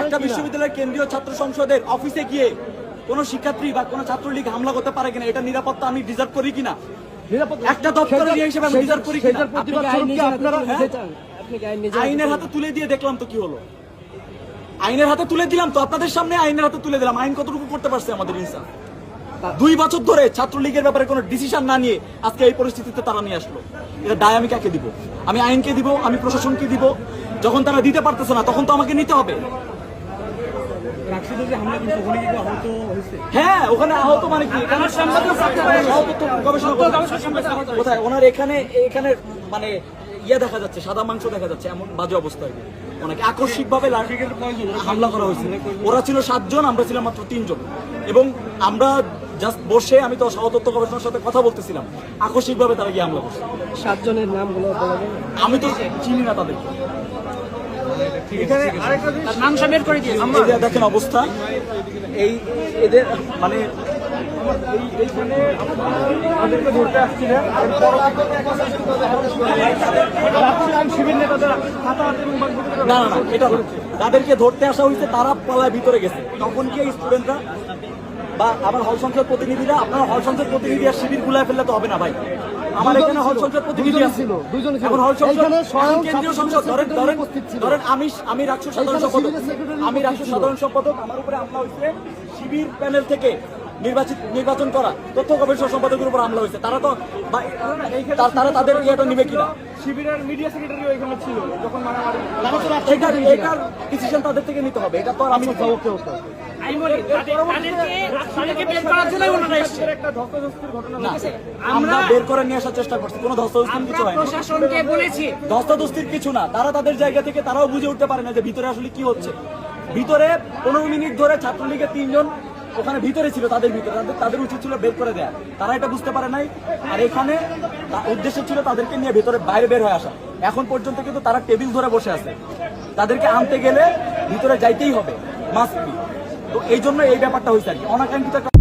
একটা বিশ্ববিদ্যালয়ের কেন্দ্রীয় ছাত্র সংসদের অফিসে গিয়ে কোন শিক্ষার্থী বা কোন ছাত্রলীগ হামলা করতে পারে কিনা, এটা নিরাপত্তা আমি ডিজার্ভ করি কিনা, একটা দপ্তরের হিসেবে আমি ডিজার্ভ করি কিনা? আইনের হাতে তুলে দিয়ে দেখলাম তো কি হলো, আইনের হাতে তুলে দিলাম তো, আপনাদের সামনে আইনের হাতে তুলে দিলাম। আইন কতটুকু করতে পারছে আমাদের ইনসাফ? 2 বছর ধরে ছাত্রলীগের ব্যাপারে কোনো ডিসিশন না নিয়ে আজকে এই পরিস্থিতিতে তারা নিয়ে আসলো। এটা দায় আমি কাকে দিব? আমি আইনকে দিব, আমি প্রশাসনকে দিব। যখন তারা দিতে পারতেছে না তখন তো আমাকে নিতে হবে। হ্যাঁ, ওখানে আহত মানে কি? কোথায় ওনার এখানে মানে ইয়ে দেখা যাচ্ছে, সাদা মাংস দেখা যাচ্ছে, এমন বাজে অবস্থা। অনেকে আকস্মিক ভাবে হামলা করা হয়েছে। ওরা ছিল 7 জন, আমরা ছিলাম মাত্র 3 জন। এবং আমরা জাস্ট বসে, আমি তো সহতত্ত্ব গবেষণার সাথে কথা বলতেছিলাম, আকস্মিক ভাবে তারা গিয়ে হামলা করছে। 7 জনের নামগুলো আমি তো চিনি না তাদেরকে। দেখেন অবস্থা, এই এদের মানে না না না, এটা তাদেরকে ধরতে আসা হয়েছে, তারা পালায় ভিতরে গেছে। তখন কি স্টুডেন্টরা বা আমার হল সংসদ প্রতিনিধিরা, আপনার হল সংসদ প্রতিনিধি আর শিবির গুলায় ফেললে তো হবে না ভাই। আমার এখানে হল সংসদ প্রতিনিধি ছিল, এখন হল সংসদ কেন্দ্রীয় সংসদ ধরেন আমি রাষ্ট্র সাধারণ সম্পাদক, আমার উপরে হামলা হয়েছে শিবির প্যানেল থেকে নির্বাচন করা তথ্য গবেষণা সম্পাদকের উপর হামলা হয়েছে। তারা তো তারা তাদের ইয়েটা নিবে কিনা? শিবিরের মিডিয়া সেক্রেটারি এখানে ছিল যখন এটার ডিসিশন তাদের থেকে নিতে হবে। এটা তো আমি আমরা বের করে নিয়ে আসার চেষ্টা করছি, কোনো ধস্তাধস্তির কিছু হয় না, ধস্তাধস্তির কিছু না। তারা তাদের জায়গা থেকে তারাও বুঝে উঠতে পারে না যে ভিতরে আসলে কি হচ্ছে। ভিতরে 15 মিনিট ধরে ছাত্রলীগের 3 জন ওখানে ভিতরে ছিল, তাদের উচিত ছিল বের করে দেয়া, তারা এটা বুঝতে পারে নাই। আর এখানে উদ্দেশ্য ছিল তাদেরকে নিয়ে বাইরে বের হয়ে আসা। এখন পর্যন্ত কিন্তু তারা টেবিল ধরে বসে আছে, তাদেরকে আনতে গেলে ভিতরে যাইতেই হবে, মাস্ট বি। তো এই জন্য এই ব্যাপারটা হয়েছে আর কি, অনাকাঙ্ক্ষিত।